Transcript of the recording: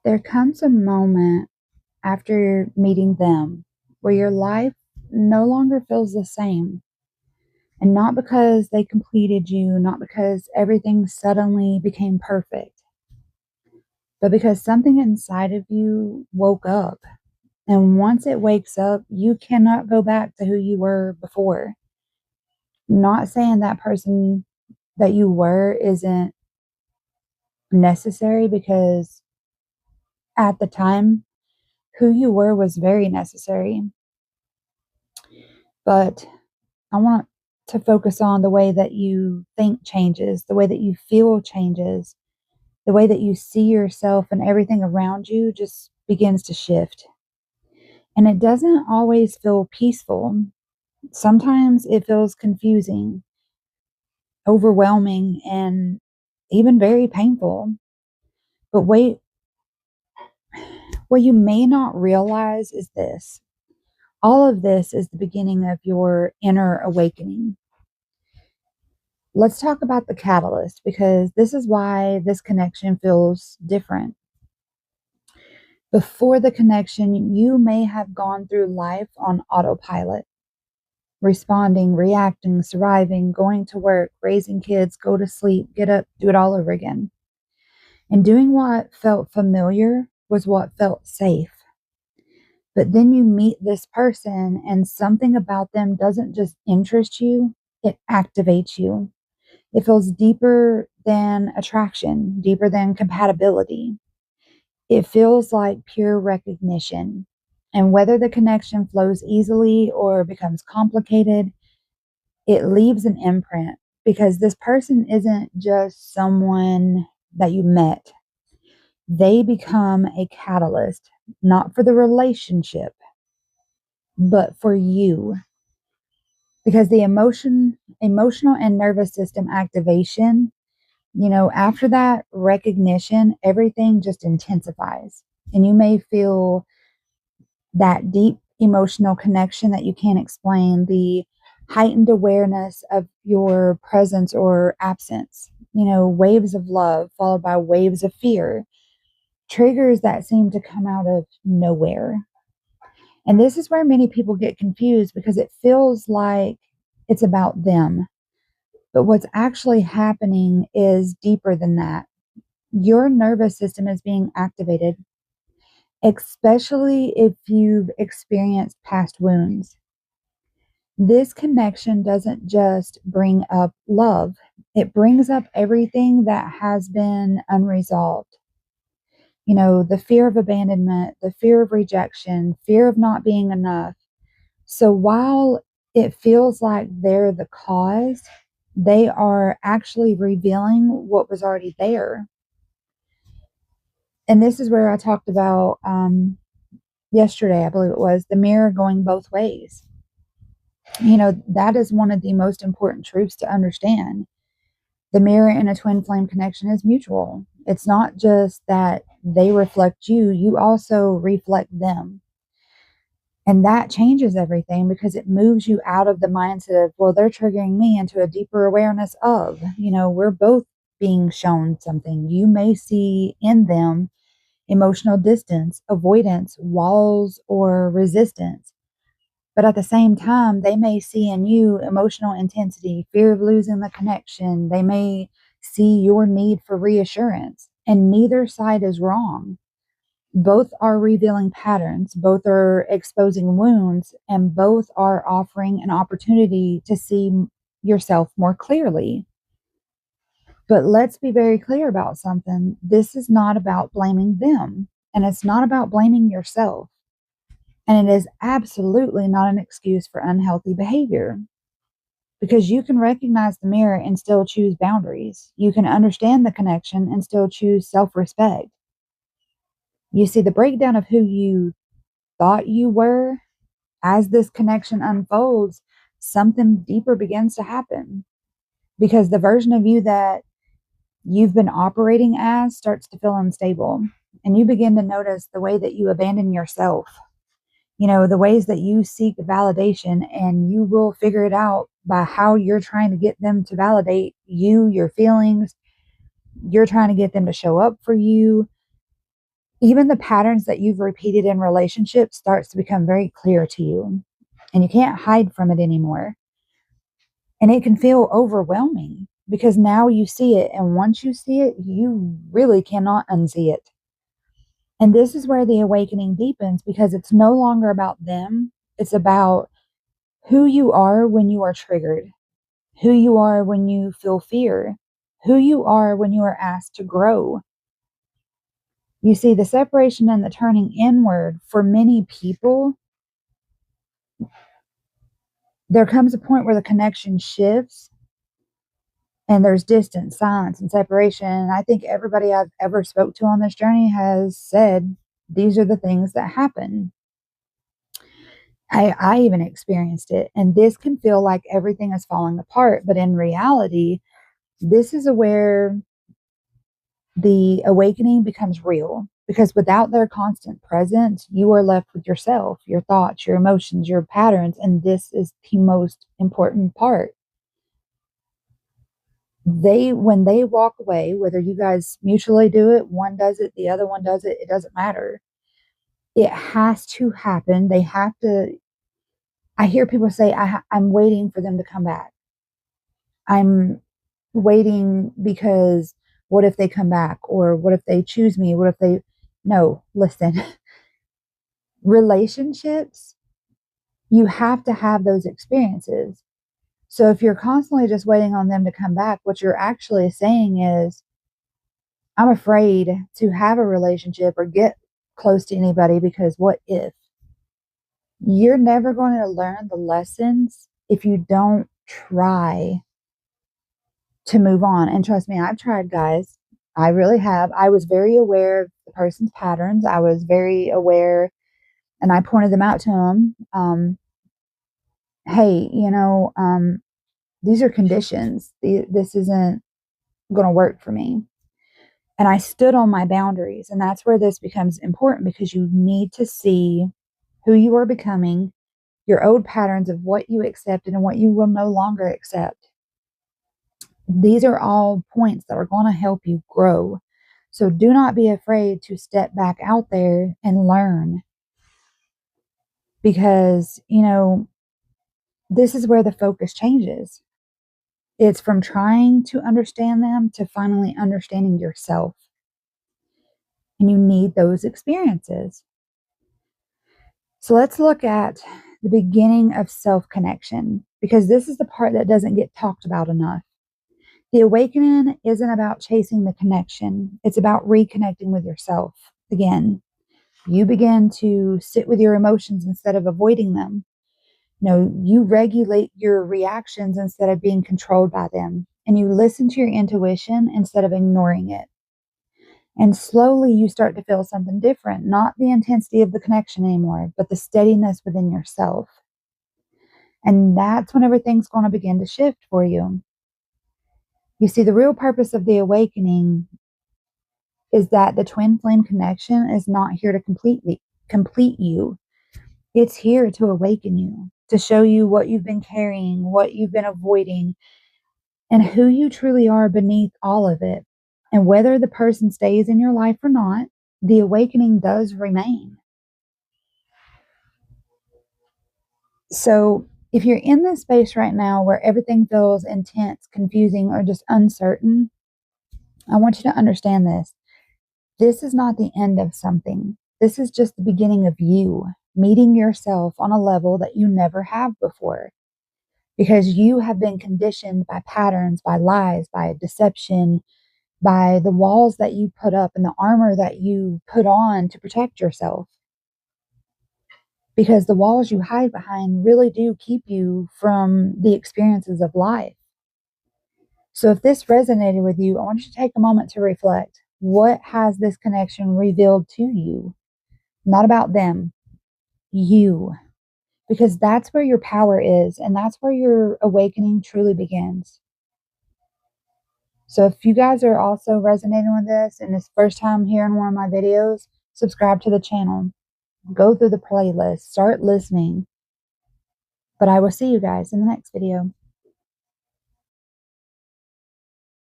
There comes a moment after meeting them where your life no longer feels the same. And not because they completed you, not because everything suddenly became perfect, but because something inside of you woke up. And once it wakes up, you cannot go back to who you were before. Not saying that person that you were isn't necessary, because at the time, who you were was very necessary. But I want to focus on the way that you think changes, the way that you feel changes, the way that you see yourself, and everything around you just begins to shift. And it doesn't always feel peaceful. Sometimes it feels confusing, overwhelming, and even very painful. But wait, what you may not realize is this: all of this is the beginning of your inner awakening. Let's talk about the catalyst, because this is why this connection feels different. Before the connection, you may have gone through life on autopilot, responding, reacting, surviving, going to work, raising kids, go to sleep, get up, do it all over again. And doing what felt familiar was what felt safe. But then you meet this person, and something about them doesn't just interest you, it activates you. It feels deeper than attraction, deeper than compatibility. It feels like pure recognition. And whether the connection flows easily or becomes complicated, it leaves an imprint, because this person isn't just someone that you met. They become a catalyst, not for the relationship, but for you. Because the emotional and nervous system activation, after that recognition, everything just intensifies. And you may feel that deep emotional connection that you can't explain, the heightened awareness of your presence or absence, waves of love followed by waves of fear, triggers that seem to come out of nowhere. And this is where many people get confused, because it feels like it's about them. But what's actually happening is deeper than that. Your nervous system is being activated, especially if you've experienced past wounds. This connection doesn't just bring up love, it brings up everything that has been unresolved. The fear of abandonment, the fear of rejection, fear of not being enough. So while it feels like they're the cause, they are actually revealing what was already there. And this is where I talked about yesterday, I believe it was, the mirror going both ways. That is one of the most important truths to understand. The mirror in a twin flame connection is mutual. It's not just that they reflect you, you also reflect them. And that changes everything, because it moves you out of the mindset of, well, they're triggering me, into a deeper awareness of, we're both being shown something. You may see in them emotional distance, avoidance, walls, or resistance. But at the same time, they may see in you emotional intensity, fear of losing the connection. They may see your need for reassurance. And neither side is wrong. Both are revealing patterns, both are exposing wounds, and both are offering an opportunity to see yourself more clearly. But let's be very clear about something. This is not about blaming them, and it's not about blaming yourself. And it is absolutely not an excuse for unhealthy behavior, because you can recognize the mirror and still choose boundaries. You can understand the connection and still choose self respect. You see, the breakdown of who you thought you were, as this connection unfolds, something deeper begins to happen, because the version of you that you've been operating as starts to feel unstable. And you begin to notice the way that you abandon yourself, the ways that you seek validation, and you will figure it out by how you're trying to get them to validate you, your feelings. You're trying to get them to show up for you. Even the patterns that you've repeated in relationships starts to become very clear to you, and you can't hide from it anymore. And it can feel overwhelming because now you see it, and once you see it, you really cannot unsee it. And this is where the awakening deepens, because it's no longer about them. It's about who you are when you are triggered, who you are when you feel fear, who you are when you are asked to grow. You see, the separation and the turning inward for many people, there comes a point where the connection shifts and there's distance, silence, and separation. And I think everybody I've ever spoke to on this journey has said these are the things that happen. I even experienced it. And this can feel like everything is falling apart. But in reality, this is where the awakening becomes real. Because without their constant presence, you are left with yourself, your thoughts, your emotions, your patterns. And this is the most important part. When they walk away, whether you guys mutually do it, one does it, the other one does it, it doesn't matter. It has to happen. They have to. I hear people say, I'm waiting for them to come back. I'm waiting because what if they come back? Or what if they choose me? What if they. No, listen. Relationships, you have to have those experiences. So if you're constantly just waiting on them to come back, what you're actually saying is, I'm afraid to have a relationship or get close to anybody because what if? You're never going to learn the lessons if you don't try to move on. And trust me, I've tried, guys. I really have. I was very aware of the person's patterns. I was very aware, and I pointed them out to him. Hey, these are conditions. This isn't going to work for me. And I stood on my boundaries. And that's where this becomes important, because you need to see who you are becoming, your old patterns of what you accepted and what you will no longer accept. These are all points that are going to help you grow. So do not be afraid to step back out there and learn, because, this is where the focus changes. It's from trying to understand them to finally understanding yourself. And you need those experiences. So let's look at the beginning of self-connection, because this is the part that doesn't get talked about enough. The awakening isn't about chasing the connection. It's about reconnecting with yourself. Again, you begin to sit with your emotions instead of avoiding them. You regulate your reactions instead of being controlled by them. And you listen to your intuition instead of ignoring it. And slowly you start to feel something different, not the intensity of the connection anymore, but the steadiness within yourself. And that's when everything's going to begin to shift for you. You see, the real purpose of the awakening is that the twin flame connection is not here to complete you. It's here to awaken you, to show you what you've been carrying, what you've been avoiding, and who you truly are beneath all of it. And whether the person stays in your life or not, the awakening does remain. So if you're in this space right now where everything feels intense, confusing, or just uncertain, I want you to understand this. This is not the end of something. This is just the beginning of you meeting yourself on a level that you never have before, because you have been conditioned by patterns, by lies, by deception, by the walls that you put up and the armor that you put on to protect yourself. Because the walls you hide behind really do keep you from the experiences of life. So if this resonated with you, I want you to take a moment to reflect. What has this connection revealed to you? Not about them, you. Because that's where your power is, and that's where your awakening truly begins. So if you guys are also resonating with this and it's first time hearing one of my videos, subscribe to the channel. Go through the playlist. Start listening. But I will see you guys in the next video.